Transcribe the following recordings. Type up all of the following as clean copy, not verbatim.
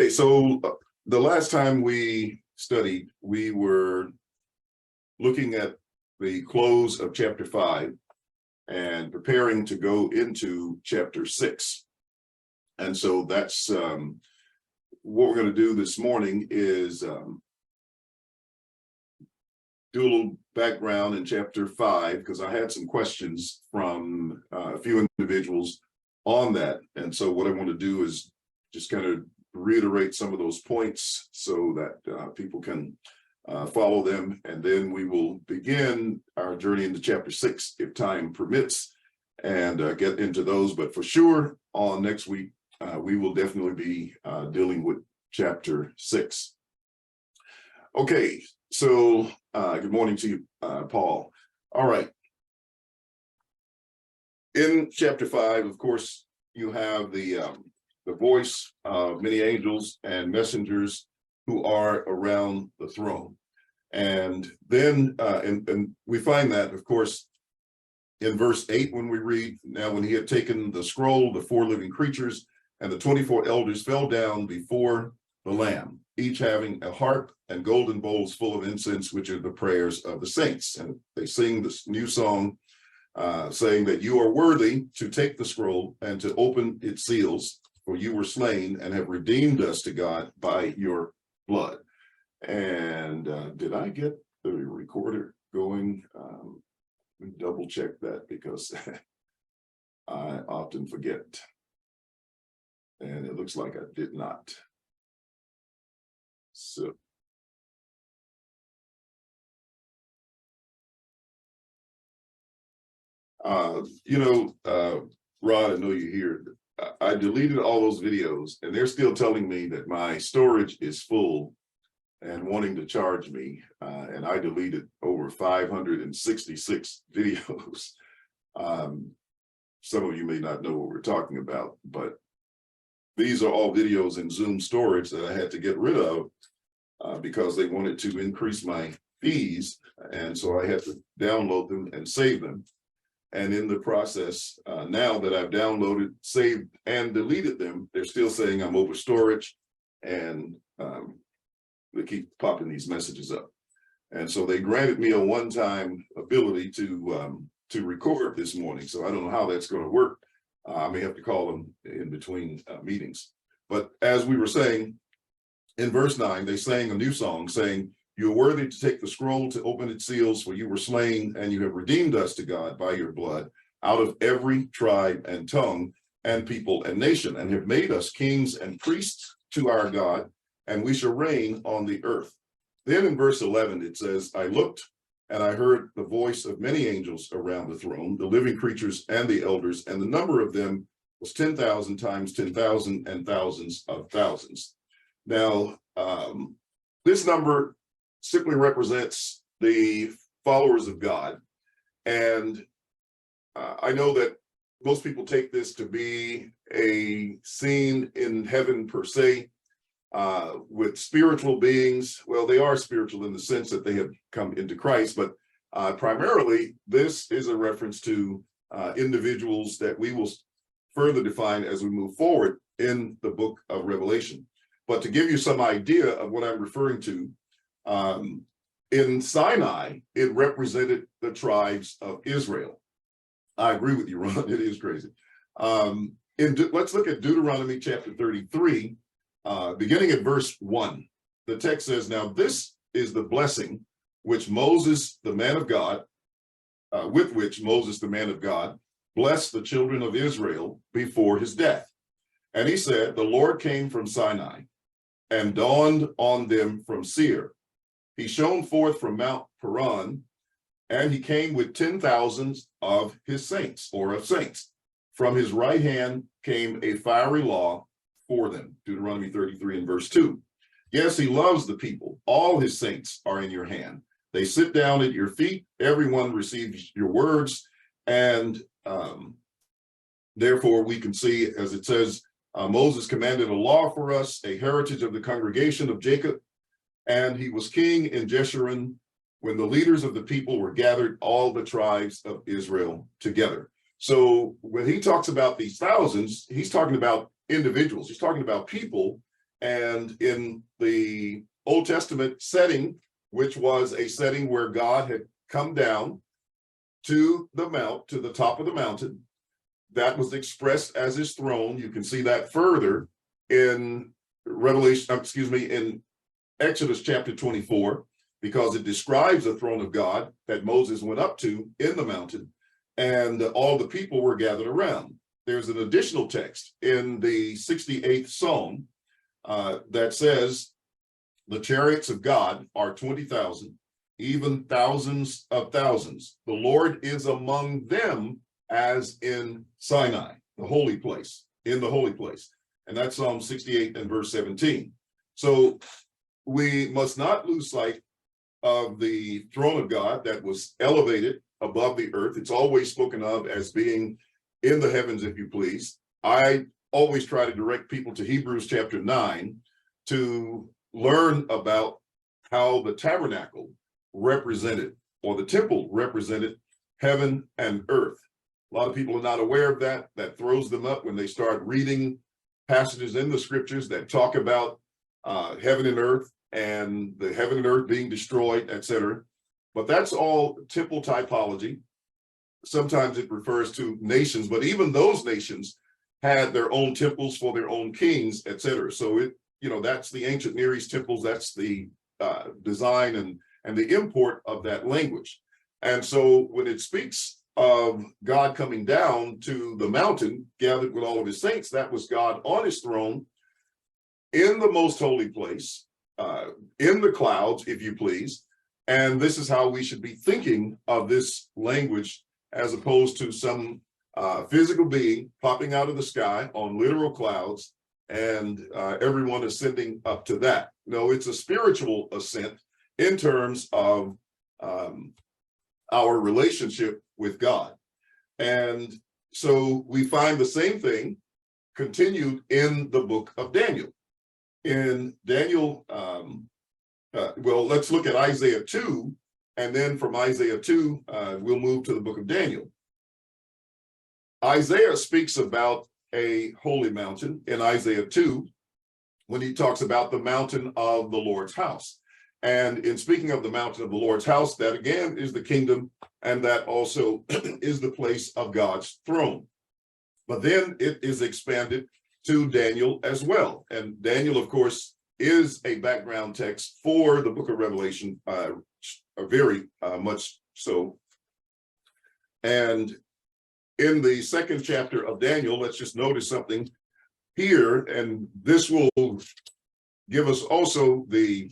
Okay, so the last time we studied, we were looking at the close of chapter 5 and preparing to go into chapter 6. And so that's what we're going to do this morning is do a little background in chapter 5, because I had some questions from a few individuals on that. And so what I want to do is just kind of reiterate some of those points so that people can follow them. And then we will begin our journey into chapter 6 if time permits and get into those. But for sure, on next week, we will definitely be dealing with chapter 6. Okay, so good morning to you, Paul. All right. In chapter 5, of course, you have the voice of many angels and messengers who are around the throne. And then and we find that, of course, in verse 8, when we read, now when he had taken the scroll, the 4 living creatures and the 24 elders fell down before the Lamb, each having a harp and golden bowls full of incense, which are the prayers of the saints. And they sing this new song saying that you are worthy to take the scroll and to open its seals, for you were slain and have redeemed us to God by your blood. And did I get the recorder going? Let me double check that, because I often forget. And it looks like I did not. So Rod, I know you're here. I deleted all those videos and they're still telling me that my storage is full and wanting to charge me. And I deleted over 566 videos. Some of you may not know what we're talking about, but these are all videos in Zoom storage that I had to get rid of because they wanted to increase my fees. And so I had to download them and save them. And in the process, now that I've downloaded, saved, and deleted them, they're still saying I'm over storage, and they keep popping these messages up. And so they granted me a one-time ability to record this morning. So I don't know how that's going to work. I may have to call them in between meetings. But as we were saying, in verse 9, they sang a new song saying, you are worthy to take the scroll, to open its seals, for you were slain, and you have redeemed us to God by your blood, out of every tribe and tongue and people and nation, and have made us kings and priests to our God, and we shall reign on the earth. Then in verse 11, it says, I looked, and I heard the voice of many angels around the throne, the living creatures and the elders, and the number of them was 10,000 times 10,000 and thousands of thousands. Now, this number simply represents the followers of God. And I know that most people take this to be a scene in heaven per se, with spiritual beings. Well, they are spiritual in the sense that they have come into Christ, but primarily this is a reference to individuals that we will further define as we move forward in the book of Revelation. But to give you some idea of what I'm referring to, in Sinai, it represented the tribes of Israel. I agree with you, Ron, it is crazy. Let's look at Deuteronomy chapter 33, beginning at verse 1. The text says, now this is the blessing which Moses, the man of God, with which Moses, the man of God, blessed the children of Israel before his death. And he said, the Lord came from Sinai and dawned on them from Seir. He shone forth from Mount Paran, and he came with 10,000s of his saints, or of saints. From his right hand came a fiery law for them. Deuteronomy 33 and verse 2. Yes, he loves the people. All his saints are in your hand. They sit down at your feet. Everyone receives your words. And therefore, we can see, as it says, Moses commanded a law for us, a heritage of the congregation of Jacob. And he was king in Jeshurun when the leaders of the people were gathered, all the tribes of Israel together. So when he talks about these thousands, he's talking about individuals. He's talking about people And in the Old Testament setting, which was a setting where God had come down to the top of the mountain, that was expressed as his throne. You can see that further in in Exodus chapter 24, because it describes the throne of God that Moses went up to in the mountain, and all the people were gathered around. There's an additional text in the 68th Psalm that says, the chariots of God are 20,000, even thousands of thousands. The Lord is among them as in Sinai, the holy place, in the holy place. And that's Psalm 68 and verse 17. So we must not lose sight of the throne of God that was elevated above the earth. It's always spoken of as being in the heavens, if you please. I always try to direct people to Hebrews chapter 9 to learn about how the tabernacle represented, or the temple represented, heaven and earth. A lot of people are not aware of that. That throws them up when they start reading passages in the scriptures that talk about heaven and earth, and the heaven and earth being destroyed, etc. But that's all temple typology. Sometimes it refers to nations, but even those nations had their own temples for their own kings, etc. So it, that's the ancient Near East temples. That's the design and the import of that language. And so when it speaks of God coming down to the mountain, gathered with all of his saints, that was God on his throne in the most holy place, in the clouds, if you please. And this is how we should be thinking of this language, as opposed to some physical being popping out of the sky on literal clouds and everyone ascending up to that. No, it's a spiritual ascent in terms of our relationship with God. And so we find the same thing continued in the book of Daniel. In Daniel, well, let's look at Isaiah 2, and then from Isaiah 2, we'll move to the book of Daniel. Isaiah speaks about a holy mountain in Isaiah 2 when he talks about the mountain of the Lord's house. And in speaking of the mountain of the Lord's house, that again is the kingdom, and that also is the place of God's throne. But then it is expanded to Daniel as well. And Daniel, of course, is a background text for the book of Revelation, very much so. And in the second chapter of Daniel, let's just notice something here, and this will give us also the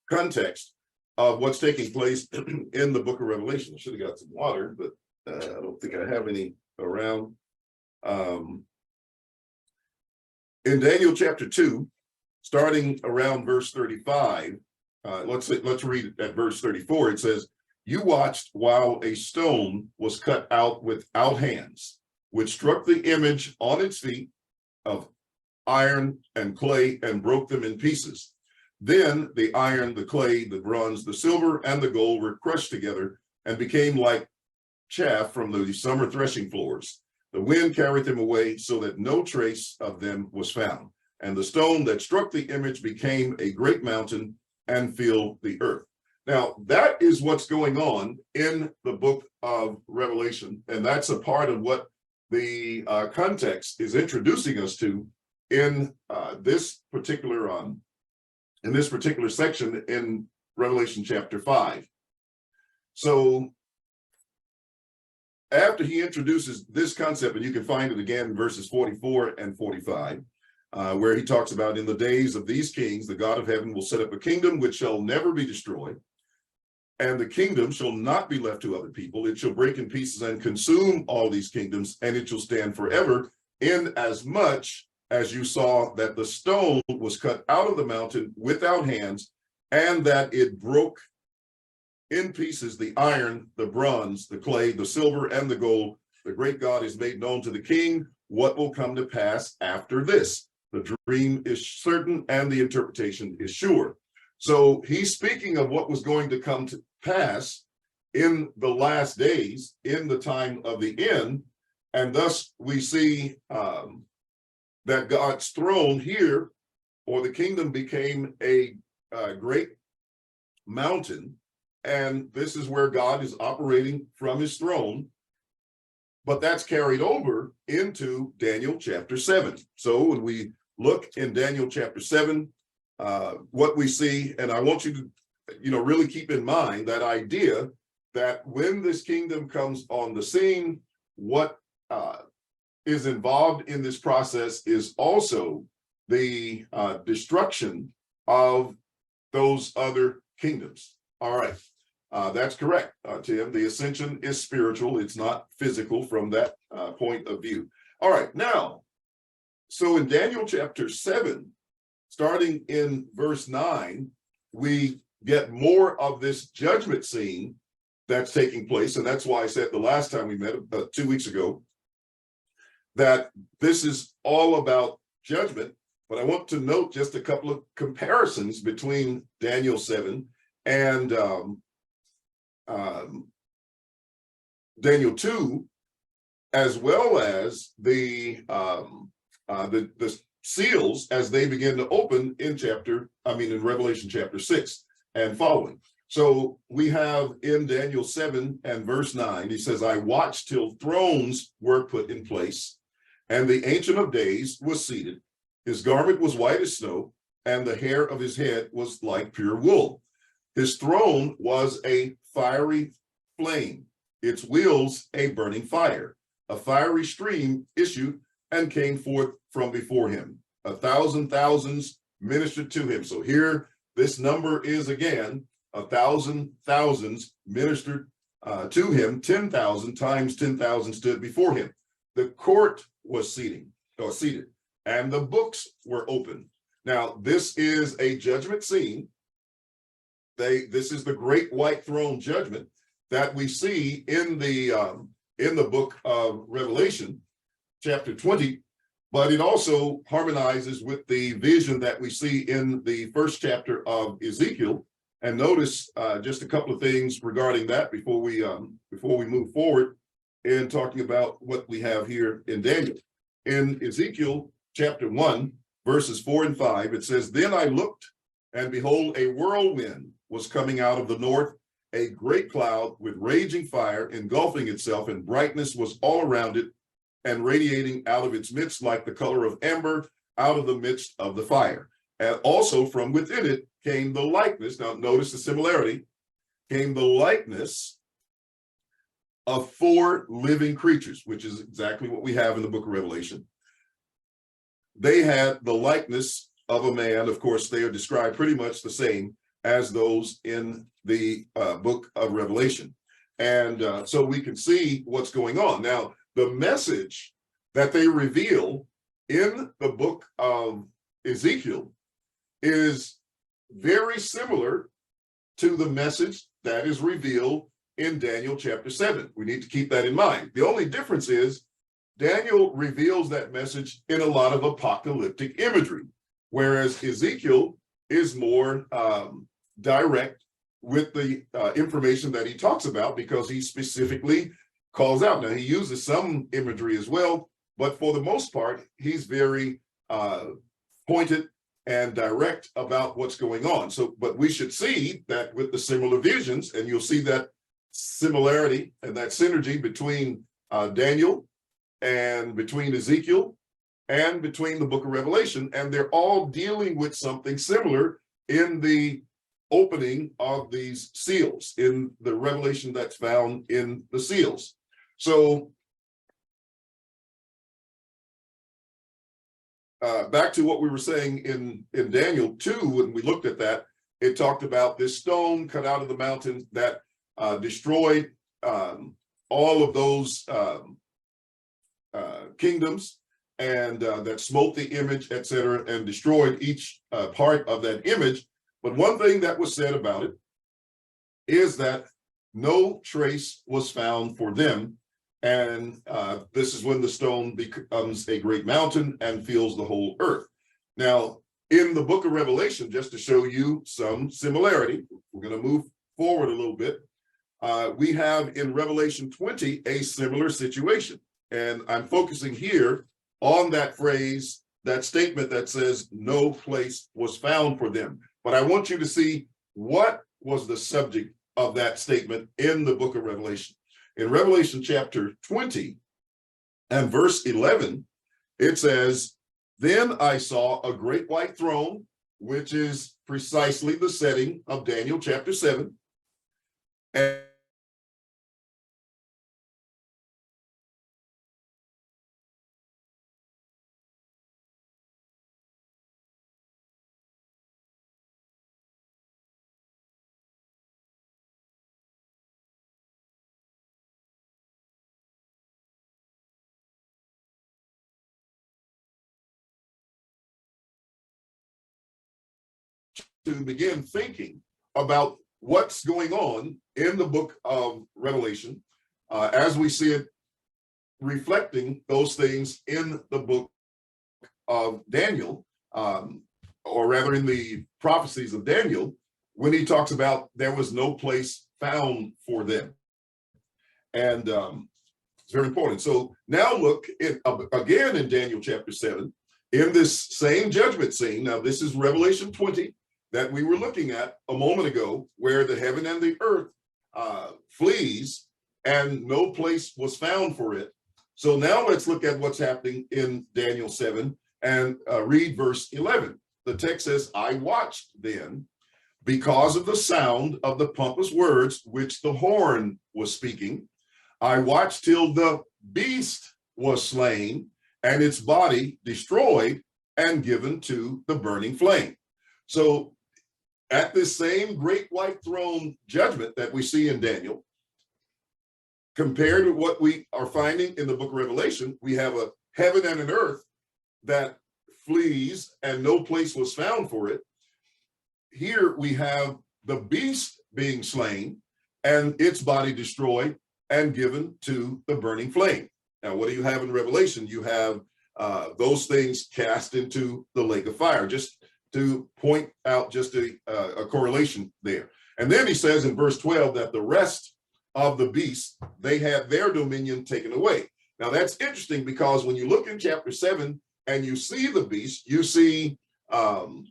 context of what's taking place in the book of Revelation. I should have got some water, but I don't think I have any around. In Daniel chapter 2, starting around verse 35, let's read it at verse 34. It says, "You watched while a stone was cut out without hands, which struck the image on its feet of iron and clay and broke them in pieces. Then the iron, the clay, the bronze, the silver, and the gold were crushed together and became like chaff from the summer threshing floors. The wind carried them away so that no trace of them was found. And the stone that struck the image became a great mountain and filled the earth." Now, that is what's going on in the book of Revelation. And that's a part of what the context is introducing us to in this particular section in Revelation chapter 5. So after he introduces this concept, and you can find it again in verses 44 and 45, where he talks about, "In the days of these kings, the God of heaven will set up a kingdom which shall never be destroyed. And the kingdom shall not be left to other people. It shall break in pieces and consume all these kingdoms, and it shall stand forever, in as much as you saw that the stone was cut out of the mountain without hands, and that it broke in pieces the iron, the bronze, the clay, the silver, and the gold. The great God is made known to the king. What will come to pass after this? The dream is certain, and the interpretation is sure." So he's speaking of what was going to come to pass in the last days, in the time of the end. And thus we see that God's throne here or the kingdom became a great mountain, and this is where God is operating from his throne. But that's carried over into Daniel chapter 7. So when we look in Daniel chapter 7, what we see, and I want you to, really keep in mind that idea that when this kingdom comes on the scene, what is involved in this process is also the destruction of those other kingdoms. All right. That's correct, Tim. The ascension is spiritual. It's not physical from that point of view. All right, now, so in Daniel chapter 7, starting in verse 9, we get more of this judgment scene that's taking place. And that's why I said the last time we met, 2 weeks ago, that this is all about judgment. But I want to note just a couple of comparisons between Daniel 7 and Daniel 2, as well as the seals as they begin to open in Revelation chapter 6 and following. So we have in Daniel 7 and verse 9, he says, I watched till thrones were put in place, and the Ancient of Days was seated. His garment was white as snow, and the hair of his head was like pure wool. His throne was a fiery flame, its wheels a burning fire. A fiery stream issued and came forth from before him. 1,000 thousands ministered to him. So here, this number is again, 1,000 thousands ministered to him. 10,000 times 10,000 stood before him. The court was seated, and the books were open. Now, this is a judgment scene. This is the great white throne judgment that we see in the book of Revelation, chapter 20, but it also harmonizes with the vision that we see in the first chapter of Ezekiel. And notice just a couple of things regarding that before we move forward in talking about what we have here in Daniel. In Ezekiel chapter 1, verses 4 and 5, it says, Then I looked, and behold, a whirlwind was coming out of the north, a great cloud with raging fire engulfing itself, and brightness was all around it, and radiating out of its midst like the color of amber out of the midst of the fire. And also from within it came the likeness. Now notice the similarity. Came the likeness of 4 living creatures, which is exactly what we have in the book of Revelation. They had the likeness of a man. Of course, they are described pretty much the same as those in the book of Revelation. And so we can see what's going on. Now, the message that they reveal in the book of Ezekiel is very similar to the message that is revealed in Daniel chapter 7. We need to keep that in mind. The only difference is Daniel reveals that message in a lot of apocalyptic imagery, whereas Ezekiel is more direct with the information that he talks about, because he specifically calls out. Now, he uses some imagery as well, but for the most part, he's very pointed and direct about what's going on. So, but we should see that with the similar visions, and you'll see that similarity and that synergy between Daniel and between Ezekiel and between the book of Revelation, and they're all dealing with something similar in the opening of these seals, in the revelation that's found in the seals. So back to what we were saying in Daniel 2, when we looked at that, it talked about this stone cut out of the mountain that destroyed all of those kingdoms, and that smote the image, etc., and destroyed each part of that image. But one thing that was said about it is that no trace was found for them. And this is when the stone becomes a great mountain and fills the whole earth. Now, in the book of Revelation, just to show you some similarity, we're going to move forward a little bit. We have in Revelation 20 a similar situation. And I'm focusing here on that phrase, that statement that says no place was found for them. But I want you to see what was the subject of that statement in the book of Revelation. In Revelation chapter 20 and verse 11, it says, then I saw a great white throne, which is precisely the setting of Daniel chapter 7. And to begin thinking about what's going on in the book of Revelation as we see it reflecting those things in the book of Daniel, or rather in the prophecies of Daniel, when he talks about there was no place found for them. And it's very important. So now look again in Daniel chapter 7, in this same judgment scene. Now this is Revelation 20 that we were looking at a moment ago, where the heaven and the earth flees and no place was found for it. So now let's look at what's happening in Daniel 7 and read verse 11. The text says, I watched then because of the sound of the pompous words which the horn was speaking. I watched till the beast was slain and its body destroyed and given to the burning flame. So at this same great white throne judgment that we see in Daniel, compared to what we are finding in the book of Revelation, we have a heaven and an earth that flees and no place was found for it. Here we have the beast being slain and its body destroyed and given to the burning flame. Now, what do you have in Revelation? You have those things cast into the lake of fire, just to point out just a correlation there. And then he says in verse 12 that the rest of the beasts, they had their dominion taken away. Now that's interesting, because when you look in chapter 7 and you see the beast, you see the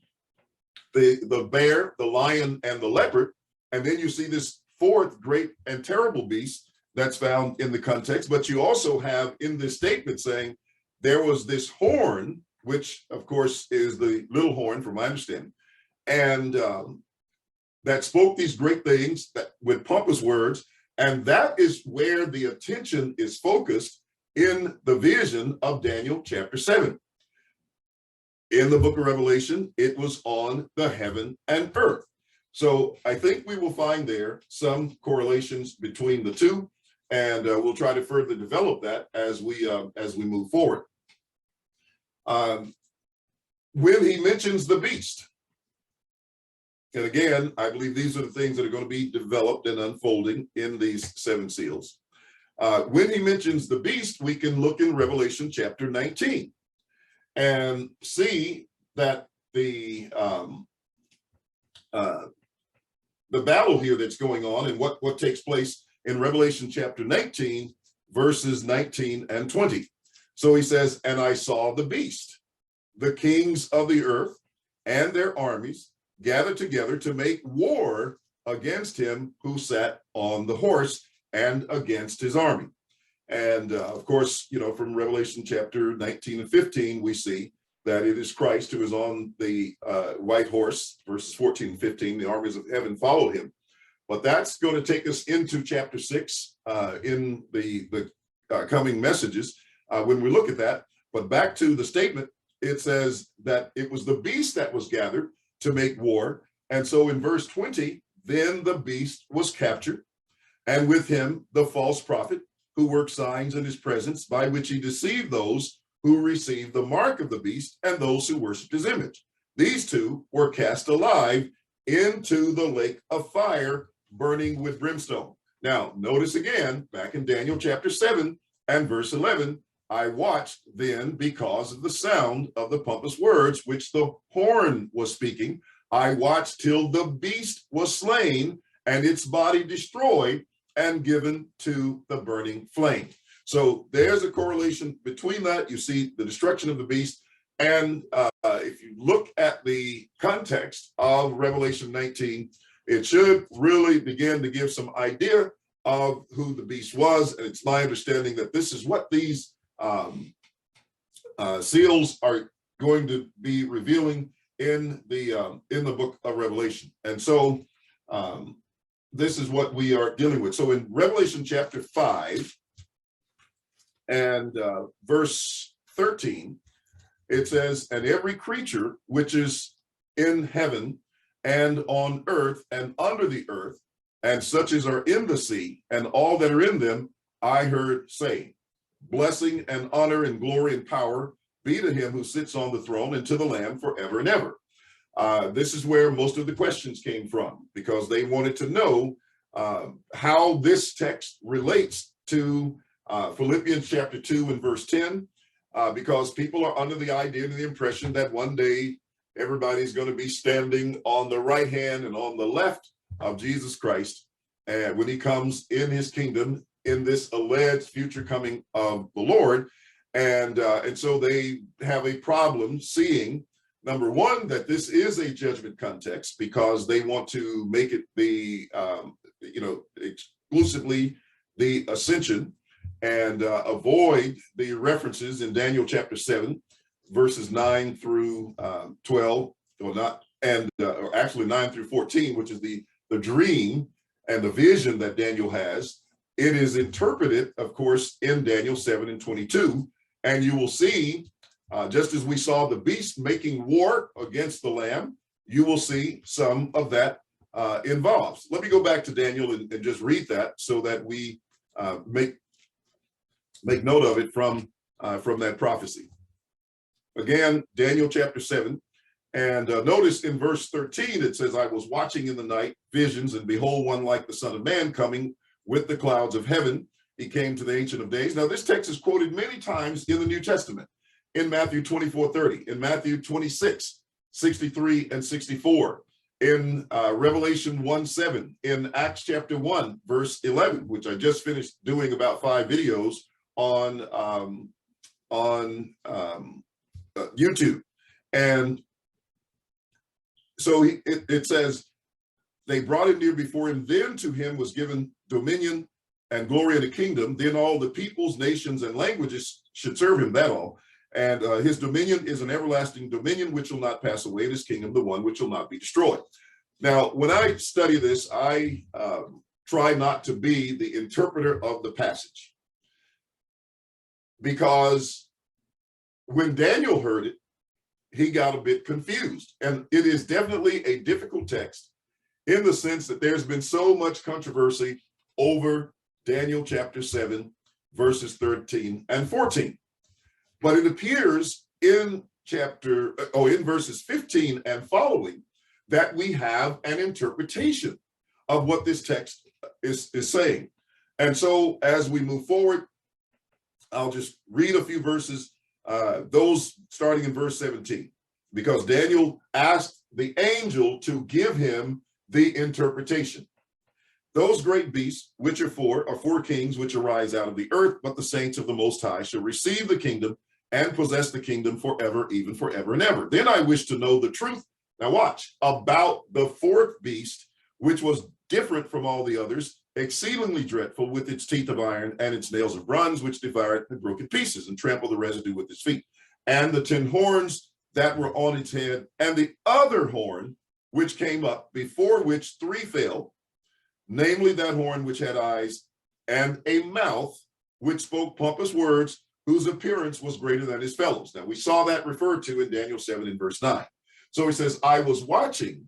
bear, the lion, and the leopard, and then you see this fourth great and terrible beast that's found in the context. But you also have in this statement saying there was this horn, which of course is the little horn from my understanding, and that spoke these great things that, with pompous words. And that is where the attention is focused in the vision of Daniel chapter 7. In the book of Revelation, it was on the heaven and earth. So I think we will find there some correlations between the two, and we'll try to further develop that as we move forward. When he mentions the beast, and again, I believe these are the things that are going to be developed and unfolding in these seven seals. When he mentions the beast, we can look in Revelation chapter 19 and see that the battle here that's going on and what takes place in Revelation chapter 19, verses 19 and 20. So he says, and I saw the beast, the kings of the earth and their armies gathered together to make war against him who sat on the horse and against his army. And of course, you know, from Revelation chapter 19 and 15, we see that it is Christ who is on the white horse, verses 14 and 15, the armies of heaven follow him. But that's going to take us into chapter 6 in the coming messages when we look at that. But back to the statement, it says that it was the beast that was gathered to make war. And so in verse 20, then the beast was captured, and with him the false prophet who worked signs in his presence, by which he deceived those who received the mark of the beast and those who worshiped his image. These two were cast alive into the lake of fire, burning with brimstone. Now, notice again, back in Daniel chapter 7 and verse 11, I watched then because of the sound of the pompous words which the horn was speaking. I watched till the beast was slain and its body destroyed and given to the burning flame. So there's a correlation between that. You see the destruction of the beast And if you look at the context of Revelation 19, it should really begin to give some idea of who the beast was. And it's my understanding that this is what these seals are going to be revealing in the book of Revelation. And so this is what we are dealing with. So in Revelation chapter 5 and verse 13, it says, and every creature which is in heaven and on earth and under the earth, and such as are in the sea, and all that are in them, I heard saying, blessing and honor and glory and power be to him who sits on the throne and to the Lamb forever and ever. This is where most of the questions came from, because they wanted to know how this text relates to Philippians chapter 2 and verse 10, because people are under the idea and the impression that one day everybody's going to be standing on the right hand and on the left of Jesus Christ, and when he comes in his kingdom in this alleged future coming of the Lord. And so they have a problem seeing, number one, that this is a judgment context, because they want to make it the exclusively the ascension, and avoid the references in Daniel chapter 7 verses 9 through 12, or not, and or actually 9 through 14, which is the dream and the vision that Daniel has. It is interpreted, of course, in Daniel 7 and 22, and you will see, just as we saw the beast making war against the Lamb, you will see some of that involves. Let me go back to Daniel and just read that so that we make note of it from that prophecy. Again, Daniel chapter 7, and notice in verse 13, it says, I was watching in the night visions, and behold, one like the Son of Man coming with the clouds of heaven. He came to the Ancient of Days. Now, this text is quoted many times in the New Testament, in Matthew 24:30, in Matthew 26:63 and 64, in Revelation 1:7, in Acts chapter 1, verse 11, which I just finished doing about 5 videos on YouTube. And so it says, they brought him near before him, then to him was given dominion and glory and a kingdom, then all the peoples, nations, and languages should serve him, that all. And his dominion is an everlasting dominion which will not pass away, and his kingdom the one which will not be destroyed. Now, when I study this, I try not to be the interpreter of the passage, because when Daniel heard it, he got a bit confused. And it is definitely a difficult text in the sense that there's been so much controversy over Daniel chapter 7, verses 13 and 14. But it appears in verses 15 and following that we have an interpretation of what this text is saying. And so as we move forward, I'll just read a few verses, those starting in verse 17, because Daniel asked the angel to give him the interpretation. Those great beasts, which are four kings which arise out of the earth, but the saints of the Most High shall receive the kingdom and possess the kingdom forever, even forever and ever. Then I wish to know the truth, now watch, about the fourth beast, which was different from all the others, exceedingly dreadful, with its teeth of iron and its nails of bronze, which devour it and broke in pieces and trample the residue with its feet. And the 10 horns that were on its head, and the other horn which came up, before which 3 fell, namely that horn which had eyes, and a mouth which spoke pompous words, whose appearance was greater than his fellows. Now we saw that referred to in Daniel 7 and verse 9. So he says, I was watching,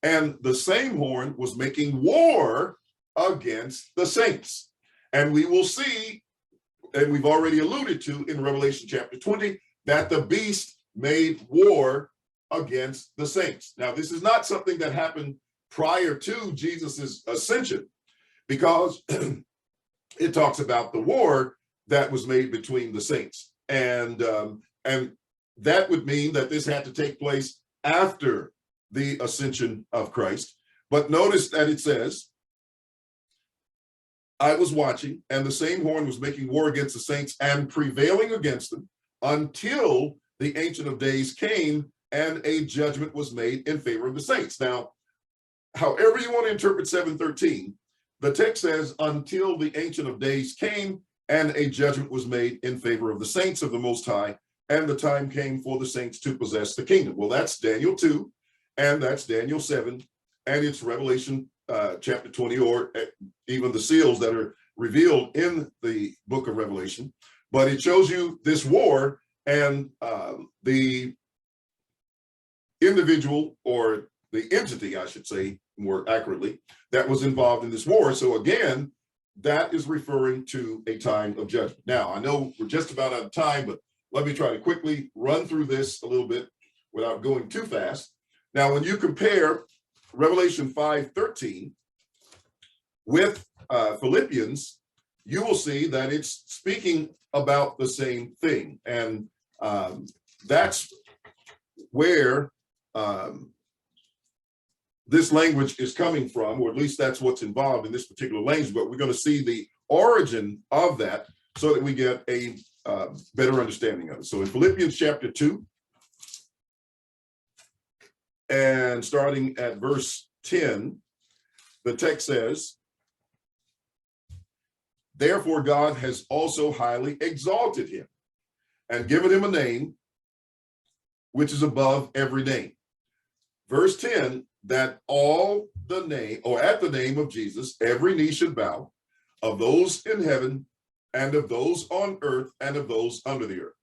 and the same horn was making war against the saints. And we will see, and we've already alluded to in Revelation chapter 20, that the beast made war against the saints. Now, this is not something that happened prior to Jesus's ascension, because it talks about the war that was made between the saints. And that would mean that this had to take place after the ascension of Christ. But notice that it says, I was watching, and the same horn was making war against the saints and prevailing against them, until the Ancient of Days came and a judgment was made in favor of the saints. Now, however you want to interpret 7:13, the text says, until the Ancient of Days came and a judgment was made in favor of the saints of the Most High, and the time came for the saints to possess the kingdom. Well, that's Daniel 2, and that's Daniel 7, and it's Revelation chapter 20, or even the seals that are revealed in the book of Revelation. But it shows you this war and the individual, or the entity, I should say more accurately, that was involved in this war. So again, that is referring to a time of judgment. Now, I know we're just about out of time, but let me try to quickly run through this a little bit without going too fast. Now, when you compare Revelation 5:13 with Philippians, you will see that it's speaking about the same thing. And that's where this language is coming from, or at least that's what's involved in this particular language. But we're going to see the origin of that so that we get a better understanding of it. So in Philippians chapter 2, and starting at verse 10, the text says, therefore God has also highly exalted him and given him a name which is above every name. Verse 10, that all the name, or at the name of Jesus, every knee should bow, of those in heaven and of those on earth and of those under the earth.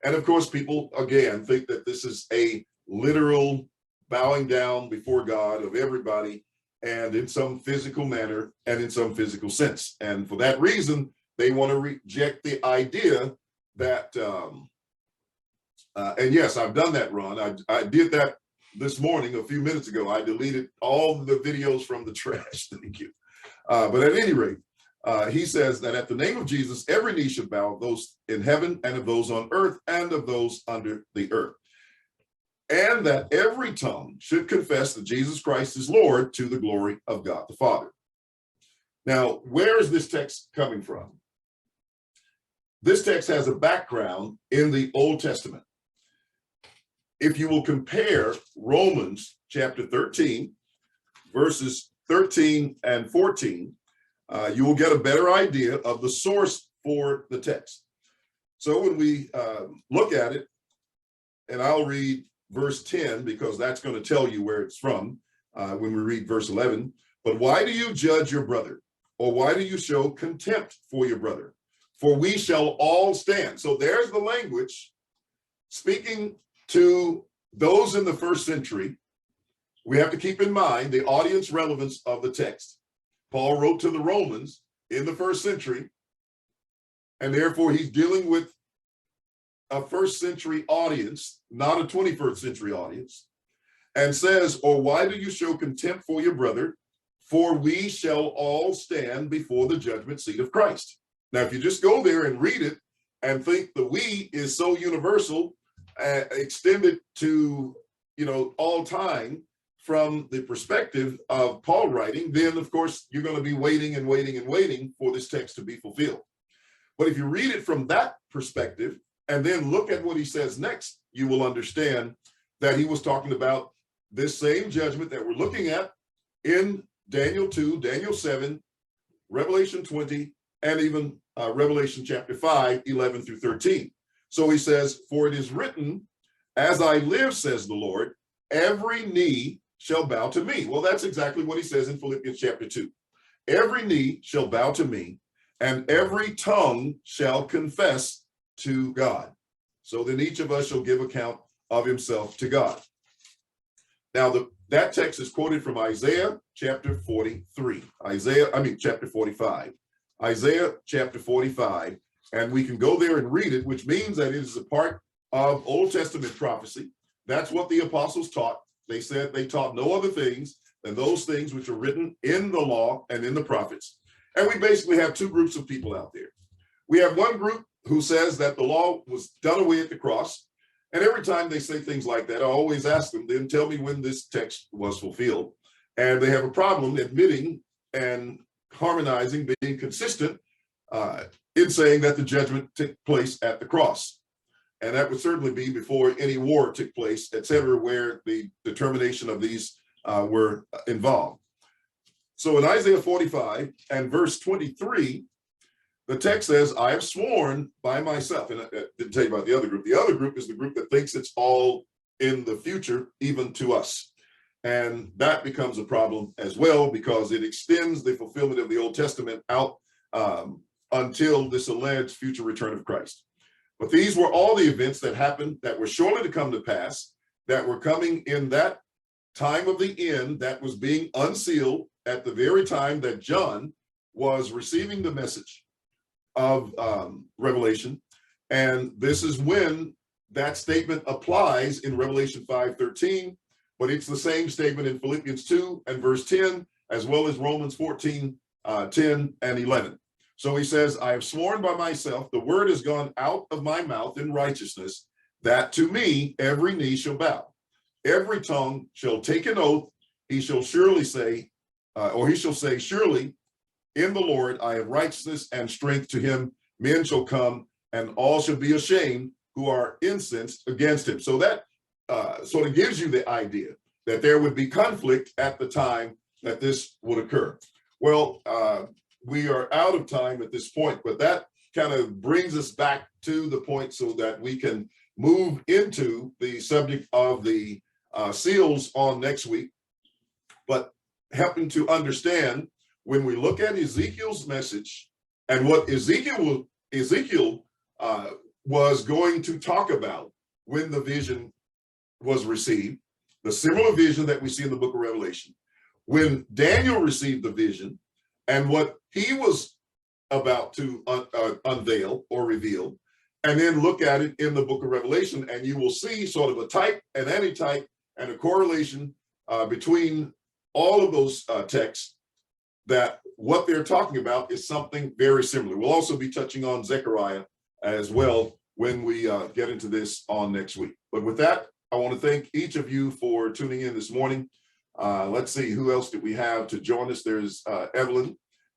And of course, people again think that this is a literal bowing down before God of everybody, and in some physical manner and in some physical sense. And for that reason, they want to reject the idea that, and yes, I've done that, Ron. I did that this morning, a few minutes ago. I deleted all the videos from the trash. Thank you. But at any rate, he says that at the name of Jesus, every knee should bow, those in heaven and of those on earth and of those under the earth. And that every tongue should confess that Jesus Christ is Lord, to the glory of God the Father. Now, where is this text coming from? This text has a background in the Old Testament. If you will compare Romans chapter 13, verses 13 and 14, you will get a better idea of the source for the text. So when we look at it, and I'll read verse 10, because that's going to tell you where it's from when we read verse 11. But why do you judge your brother? Or why do you show contempt for your brother? For we shall all stand. So there's the language speaking to those in the first century. We have to keep in mind the audience relevance of the text. Paul wrote to the Romans in the first century, and therefore he's dealing with a first century audience, not a 21st century audience, and says, or why do you show contempt for your brother? For we shall all stand before the judgment seat of Christ. Now, if you just go there and read it and think the we is so universal, extended to, all time from the perspective of Paul writing, then of course you're going to be waiting and waiting and waiting for this text to be fulfilled. But if you read it from that perspective, and then look at what he says next, you will understand that he was talking about this same judgment that we're looking at in Daniel 2, Daniel 7, Revelation 20, and even Revelation chapter 5, 11 through 13. So he says, for it is written, as I live, says the Lord, every knee shall bow to me. Well, that's exactly what he says in Philippians chapter 2. Every knee shall bow to me, and every tongue shall confess to God. So then each of us shall give account of himself to God. Now, that text is quoted from Isaiah chapter 43, chapter 45, Isaiah chapter 45, and we can go there and read it, which means that it is a part of Old Testament prophecy. That's what the apostles taught. They said they taught no other things than those things which are written in the law and in the prophets. And we basically have two groups of people out there. We have one group who says that the law was done away at the cross. And every time they say things like that, I always ask them, then tell me when this text was fulfilled. And they have a problem admitting and harmonizing, being consistent in saying that the judgment took place at the cross. And that would certainly be before any war took place, et cetera, where the determination of these were involved. So in Isaiah 45 and verse 23, the text says, I have sworn by myself. And I didn't tell you about the other group. The other group is the group that thinks it's all in the future, even to us. And that becomes a problem as well, because it extends the fulfillment of the Old Testament out until this alleged future return of Christ. But these were all the events that happened that were surely to come to pass, that were coming in that time of the end that was being unsealed at the very time that John was receiving the message of Revelation. And this is when that statement applies in Revelation 5:13, but it's the same statement in Philippians 2 and verse 10, as well as Romans 14, 10 and 11. So he says, I have sworn by myself, the word has gone out of my mouth in righteousness, that to me every knee shall bow, every tongue shall take an oath, he shall surely say, he shall say, surely in the Lord I have righteousness and strength, to him men shall come, and all shall be ashamed who are incensed against him. So that sort of gives you the idea that there would be conflict at the time that this would occur. Well, we are out of time at this point, but that kind of brings us back to the point so that we can move into the subject of the seals on next week. But helping to understand, when we look at Ezekiel's message and what Ezekiel was going to talk about when the vision was received, the similar vision that we see in the book of Revelation, when Daniel received the vision and what he was about to unveil or reveal, and then look at it in the book of Revelation, and you will see sort of a type, an antitype, and a correlation between all of those texts, that what they're talking about is something very similar. We'll also be touching on Zechariah as well when we get into this on next week. But with that, I want to thank each of you for tuning in this morning. Let's see, who else did we have to join us? There's Evelyn,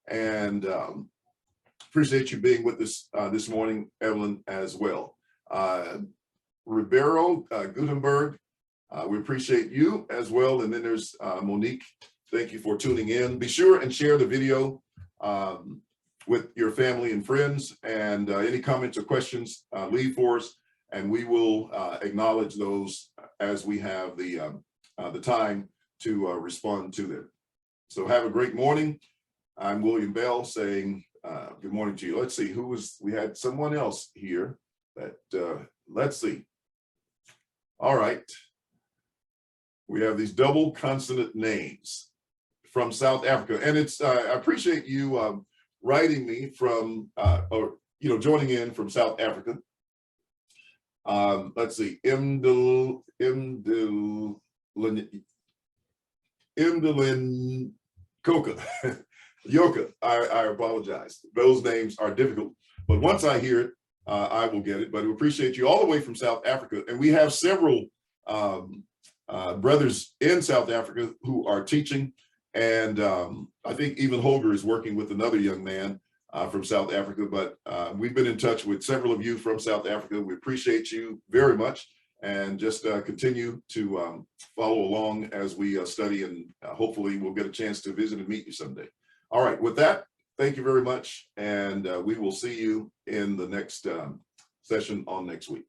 and appreciate you being with us this morning, Evelyn, as well. Ribeiro, Gutenberg, we appreciate you as well. And then there's Monique. Thank you for tuning in. Be sure and share the video with your family and friends, and any comments or questions, leave for us, and we will acknowledge those as we have the time to respond to them. So have a great morning. I'm William Bell saying good morning to you. Let's see, we had someone else here that, let's see. All right. We have these double consonant names from South Africa. And it's, I appreciate you writing me from, joining in from South Africa. Let's see, Imdalin Koka, Yoka, I apologize. Those names are difficult, but once I hear it, I will get it. But we appreciate you all the way from South Africa. And we have several brothers in South Africa who are teaching. And I think even Holger is working with another young man from South Africa, but we've been in touch with several of you from South Africa. We appreciate you very much, and just continue to follow along as we study, and hopefully we'll get a chance to visit and meet you someday. All right, with that, thank you very much, and we will see you in the next session on next week.